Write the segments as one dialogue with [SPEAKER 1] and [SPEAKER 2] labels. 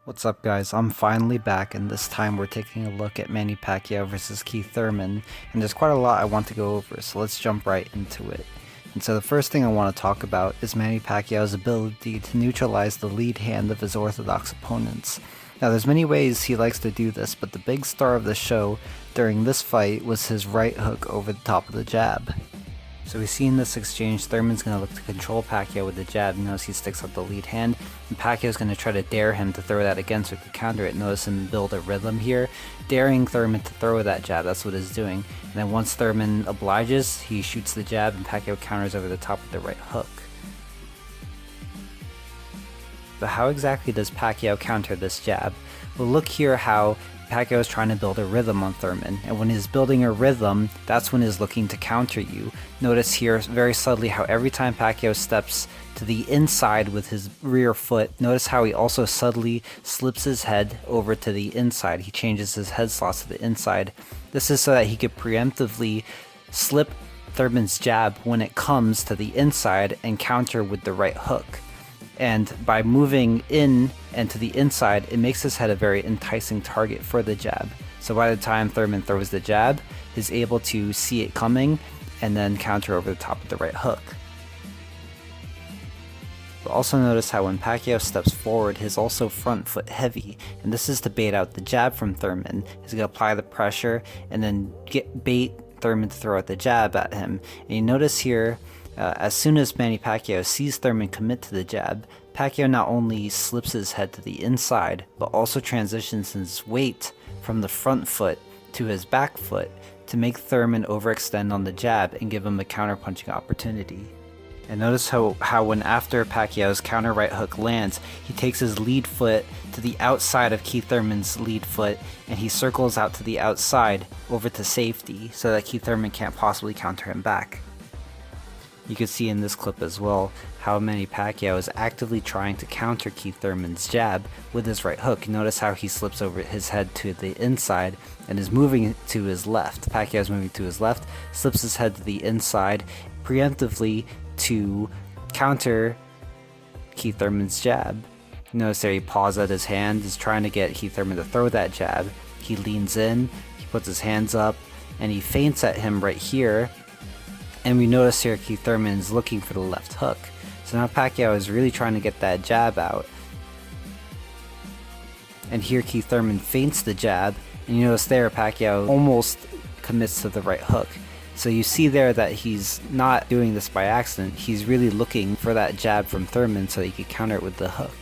[SPEAKER 1] What's up guys, I'm finally back and this time we're taking a look at Manny Pacquiao versus Keith Thurman, and there's quite a lot I want to go over, so let's jump right into it. And so the first thing I want to talk about is Manny Pacquiao's ability to neutralize the lead hand of his orthodox opponents. Now there's many ways he likes to do this, but the big star of the show during this fight was his right hook over the top of the jab. So we see in this exchange, Thurman's going to look to control Pacquiao with the jab. Notice he sticks out the lead hand, and Pacquiao's going to try to dare him to throw that again so he can counter it. Notice him build a rhythm here, daring Thurman to throw that jab. That's what he's doing. And then once Thurman obliges, he shoots the jab, and Pacquiao counters over the top with the right hook. But how exactly does Pacquiao counter this jab? Well, look here how Pacquiao is trying to build a rhythm on Thurman, and when he's building a rhythm, that's when he's looking to counter you. Notice here very subtly how every time Pacquiao steps to the inside with his rear foot, notice how he also subtly slips his head over to the inside. He changes his head slots to the inside. This is so that he could preemptively slip Thurman's jab when it comes to the inside and counter with the right hook. And by moving in and to the inside, it makes his head a very enticing target for the jab. So by the time Thurman throws the jab, he's able to see it coming and then counter over the top of the right hook. But also notice how when Pacquiao steps forward, he's also front foot heavy, and this is to bait out the jab from Thurman. He's going to apply the pressure and then bait Thurman to throw out the jab at him. And you notice here, as soon as Manny Pacquiao sees Thurman commit to the jab, Pacquiao not only slips his head to the inside, but also transitions his weight from the front foot to his back foot to make Thurman overextend on the jab and give him a counterpunching opportunity. And notice how when after Pacquiao's counter right hook lands, he takes his lead foot to the outside of Keith Thurman's lead foot, and he circles out to the outside over to safety so that Keith Thurman can't possibly counter him back. You can see in this clip as well how Manny Pacquiao is actively trying to counter Keith Thurman's jab with his right hook. Notice how he slips over his head to the inside and is moving to his left. Pacquiao is moving to his left, slips his head to the inside preemptively to counter Keith Thurman's jab. Notice there he paws at his hand, is trying to get Keith Thurman to throw that jab. He leans in, he puts his hands up, and he feints at him right here. And we notice here Keith Thurman is looking for the left hook. So now Pacquiao is really trying to get that jab out. And here Keith Thurman feints the jab, and you notice there Pacquiao almost commits to the right hook. So you see there that he's not doing this by accident. He's really looking for that jab from Thurman so he could counter it with the hook.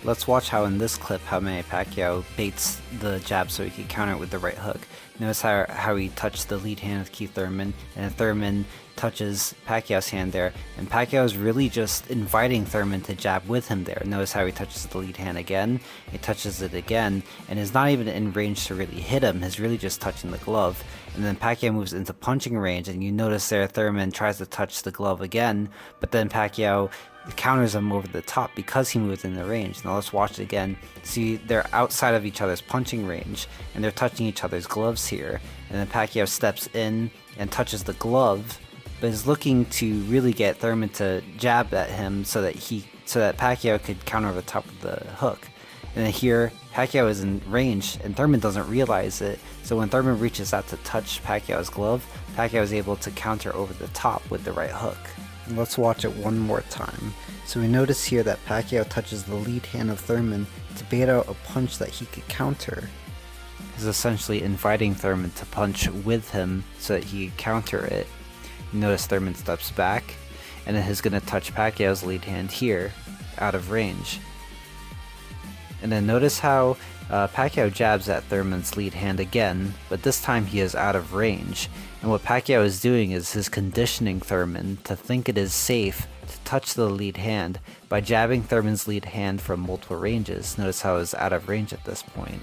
[SPEAKER 1] Let's watch how in this clip how Manny Pacquiao baits the jab so he can counter it with the right hook. Notice how he touched the lead hand of Keith Thurman, and Thurman touches Pacquiao's hand there, and Pacquiao is really just inviting Thurman to jab with him there. Notice how he touches the lead hand again, he touches it again, and is not even in range to really hit him, he's really just touching the glove. And then Pacquiao moves into punching range, and you notice there Thurman tries to touch the glove again, but then Pacquiao counters him over the top because he moved in the range. Now let's watch it again. See, they're outside of each other's punching range, and they're touching each other's gloves here. And then Pacquiao steps in and touches the glove, but is looking to really get Thurman to jab at him so that Pacquiao could counter over the top of the hook. And then here, Pacquiao is in range, and Thurman doesn't realize it. So when Thurman reaches out to touch Pacquiao's glove, Pacquiao is able to counter over the top with the right hook. Let's watch it one more time. So we notice here that Pacquiao touches the lead hand of Thurman to bait out a punch that he could counter. He's essentially inviting Thurman to punch with him so that he could counter it. You notice Thurman steps back, and then he's going to touch Pacquiao's lead hand here, out of range. And then notice how Pacquiao jabs at Thurman's lead hand again, but this time he is out of range. And what Pacquiao is doing is he's conditioning Thurman to think it is safe to touch the lead hand by jabbing Thurman's lead hand from multiple ranges. Notice how he's out of range at this point.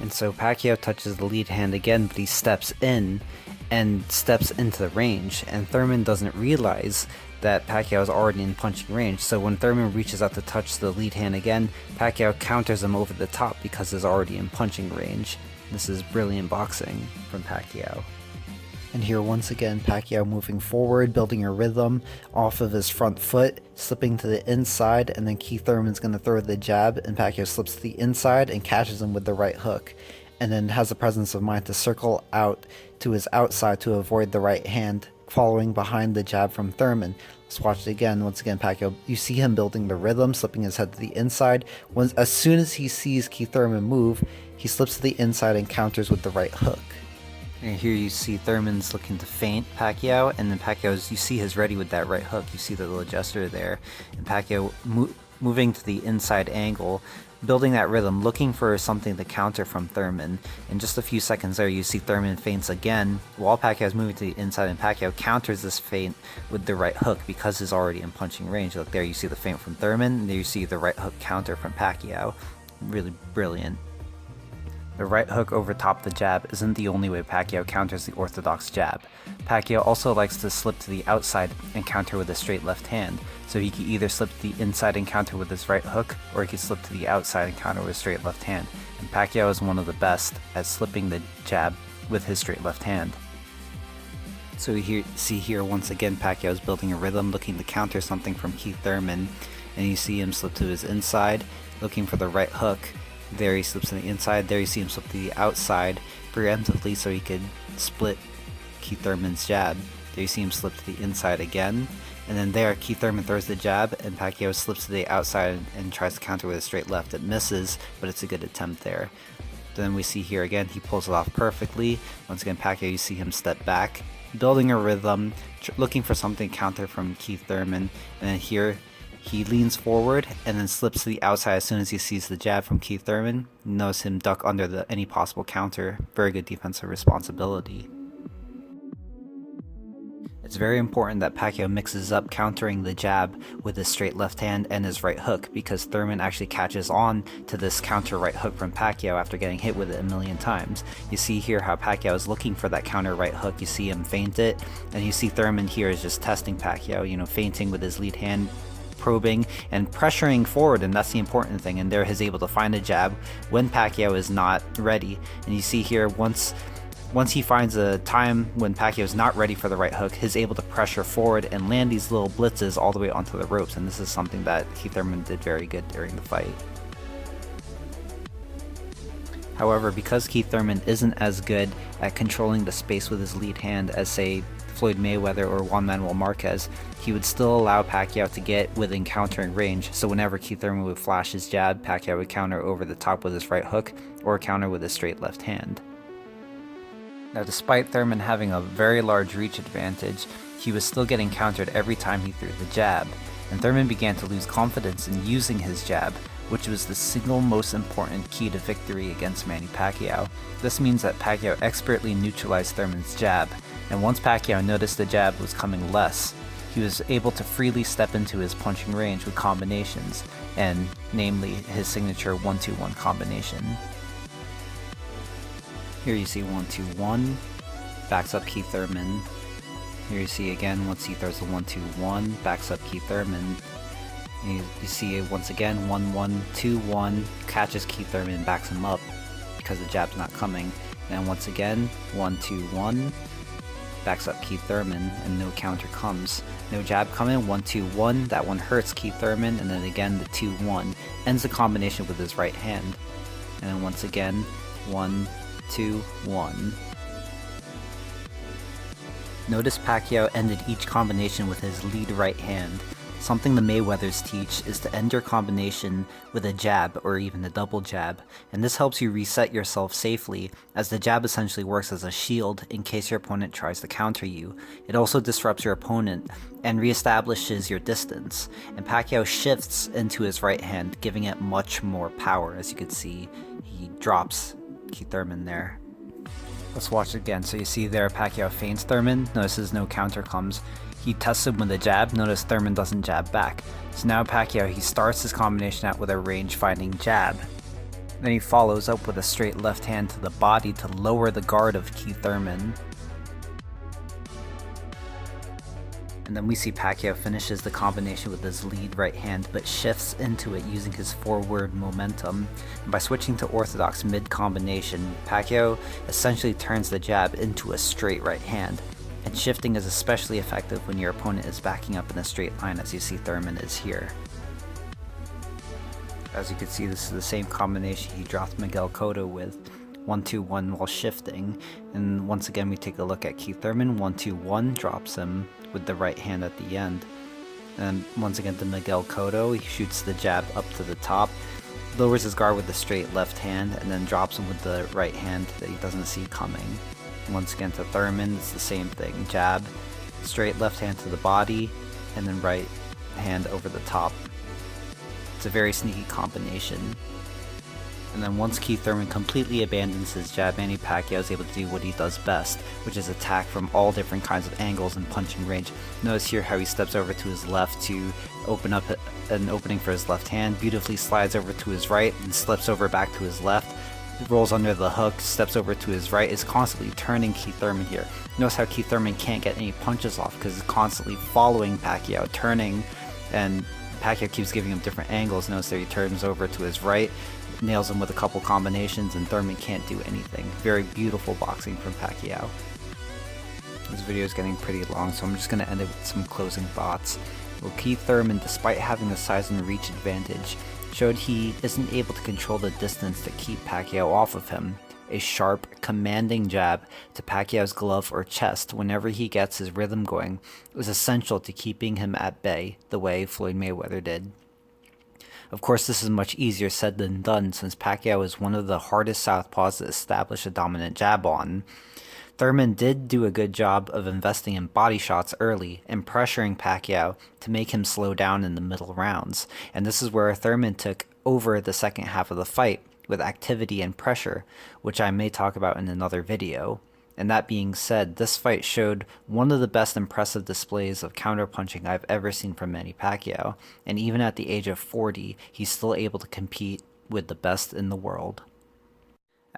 [SPEAKER 1] And so Pacquiao touches the lead hand again, but he steps in and steps into the range, and Thurman doesn't realize that Pacquiao is already in punching range. So when Thurman reaches out to touch the lead hand again, Pacquiao counters him over the top because he's already in punching range. This is brilliant boxing from Pacquiao. And here once again, Pacquiao moving forward, building a rhythm off of his front foot, slipping to the inside, and then Keith Thurman's going to throw the jab, and Pacquiao slips to the inside and catches him with the right hook. And then has the presence of mind to circle out to his outside to avoid the right hand, following behind the jab from Thurman. Let's watch it again. Once again, Pacquiao, you see him building the rhythm, slipping his head to the inside. As soon as he sees Keith Thurman move, he slips to the inside and counters with the right hook. And here you see Thurman's looking to feint Pacquiao, and then Pacquiao's, you see he's ready with that right hook. You see the little gesture there, and Pacquiao moving to the inside angle, building that rhythm, looking for something to counter from Thurman. In just a few seconds there, you see Thurman feints again, while Pacquiao's moving to the inside, and Pacquiao counters this feint with the right hook because he's already in punching range. Look, there you see the feint from Thurman, and there you see the right hook counter from Pacquiao. Really brilliant. The right hook over top the jab isn't the only way Pacquiao counters the orthodox jab. Pacquiao also likes to slip to the outside and counter with a straight left hand, so he can either slip to the inside and counter with his right hook, or he can slip to the outside and counter with a straight left hand. And Pacquiao is one of the best at slipping the jab with his straight left hand. So we see here once again Pacquiao is building a rhythm, looking to counter something from Keith Thurman, and you see him slip to his inside, looking for the right hook. There he slips to the inside, there you see him slip to the outside preemptively so he could split Keith Thurman's jab. There you see him slip to the inside again, and then there Keith Thurman throws the jab and Pacquiao slips to the outside and tries to counter with a straight left. It misses, but it's a good attempt there. Then we see here again he pulls it off perfectly. Once again Pacquiao, you see him step back, building a rhythm, looking for something to counter from Keith Thurman, and then here he leans forward and then slips to the outside as soon as he sees the jab from Keith Thurman. You notice him duck under any possible counter. Very good defensive responsibility. It's very important that Pacquiao mixes up countering the jab with his straight left hand and his right hook, because Thurman actually catches on to this counter right hook from Pacquiao after getting hit with it a million times. You see here how Pacquiao is looking for that counter right hook. You see him feint it, and you see Thurman here is just testing Pacquiao, feinting with his lead hand, probing and pressuring forward, and that's the important thing. And there he's able to find a jab when Pacquiao is not ready. And you see here once he finds a time when Pacquiao is not ready for the right hook, he's able to pressure forward and land these little blitzes all the way onto the ropes, and this is something that Keith Thurman did very good during the fight. However, because Keith Thurman isn't as good at controlling the space with his lead hand as, say, Floyd Mayweather or Juan Manuel Marquez, he would still allow Pacquiao to get within countering range, so whenever Keith Thurman would flash his jab, Pacquiao would counter over the top with his right hook or counter with his straight left hand. Now, despite Thurman having a very large reach advantage, he was still getting countered every time he threw the jab, and Thurman began to lose confidence in using his jab, which was the single most important key to victory against Manny Pacquiao. This means that Pacquiao expertly neutralized Thurman's jab, and once Pacquiao noticed the jab was coming less, he was able to freely step into his punching range with combinations, and namely his signature 1-2-1 combination. Here you see 1-2-1, backs up Keith Thurman. Here you see again, once he throws the 1-2-1, backs up Keith Thurman. And you see it once again, 1-1-2-1, catches Keith Thurman and backs him up because the jab's not coming. And once again, 1-2-1, backs up Keith Thurman and no counter comes. No jab coming, 1-2-1, that one hurts Keith Thurman, and then again the 2-1, ends the combination with his right hand. And then once again, 1-2-1. Notice Pacquiao ended each combination with his lead right hand. Something the Mayweathers teach is to end your combination with a jab or even a double jab, and this helps you reset yourself safely, as the jab essentially works as a shield in case your opponent tries to counter you. It also disrupts your opponent and reestablishes your distance, and Pacquiao shifts into his right hand, giving it much more power. As you can see, he drops Keith Thurman there. Let's watch it again. So you see there Pacquiao feints Thurman, notices no counter comes. He tests him with a jab, notice Thurman doesn't jab back. So now Pacquiao, he starts his combination out with a range-finding jab. Then he follows up with a straight left hand to the body to lower the guard of Keith Thurman. And then we see Pacquiao finishes the combination with his lead right hand, but shifts into it using his forward momentum. And by switching to orthodox mid-combination, Pacquiao essentially turns the jab into a straight right hand. And shifting is especially effective when your opponent is backing up in a straight line, as you see Thurman is here. As you can see, this is the same combination he dropped Miguel Cotto with, 1-2-1 while shifting. And once again we take a look at Keith Thurman, 1-2-1, drops him with the right hand at the end. And once again to Miguel Cotto, he shoots the jab up to the top, lowers his guard with the straight left hand, and then drops him with the right hand that he doesn't see coming. Once again to Thurman, it's the same thing, jab, straight left hand to the body, and then right hand over the top. It's a very sneaky combination. And then once Keith Thurman completely abandons his jab, Manny Pacquiao is able to do what he does best, which is attack from all different kinds of angles and punching range. Notice here how he steps over to his left to open up an opening for his left hand, beautifully slides over to his right and slips over back to his left, rolls under the hook, steps over to his right, is constantly turning Keith Thurman here. Notice how Keith Thurman can't get any punches off because he's constantly following Pacquiao, turning, and Pacquiao keeps giving him different angles. Notice there he turns over to his right, nails him with a couple combinations, and Thurman can't do anything. Very beautiful boxing from Pacquiao. This video is getting pretty long, so I'm just going to end it with some closing thoughts. Well, Keith Thurman, despite having a size and reach advantage, showed he isn't able to control the distance to keep Pacquiao off of him. A sharp, commanding jab to Pacquiao's glove or chest whenever he gets his rhythm going was essential to keeping him at bay, the way Floyd Mayweather did. Of course, this is much easier said than done since Pacquiao is one of the hardest southpaws to establish a dominant jab on. Thurman did do a good job of investing in body shots early and pressuring Pacquiao to make him slow down in the middle rounds, and this is where Thurman took over the second half of the fight with activity and pressure, which I may talk about in another video. And that being said, this fight showed one of the best impressive displays of counterpunching I've ever seen from Manny Pacquiao, and even at the age of 40, he's still able to compete with the best in the world.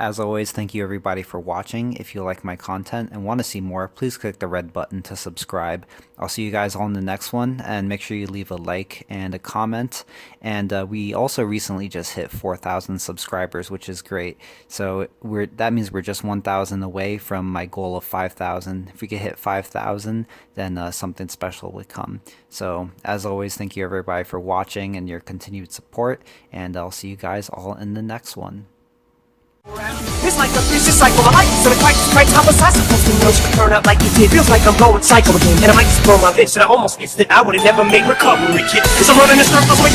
[SPEAKER 1] As always, thank you everybody for watching. If you like my content and want to see more, please click the red button to subscribe. I'll see you guys all in the next one, and make sure you leave a like and a comment. And we also recently just hit 4,000 subscribers, which is great. So that means we're just 1,000 away from my goal of 5,000. If we could hit 5,000, then something special would come. So as always, thank you everybody for watching and your continued support, and I'll see you guys all in the next one.
[SPEAKER 2] It's like a vicious cycle. I like so the crisis how was I supposed to know she turn out like it did? Feels like I'm going cycle again, and I might just blow my bitch that I almost missed it. I would've never made recovery kit. Cause I'm running in circles with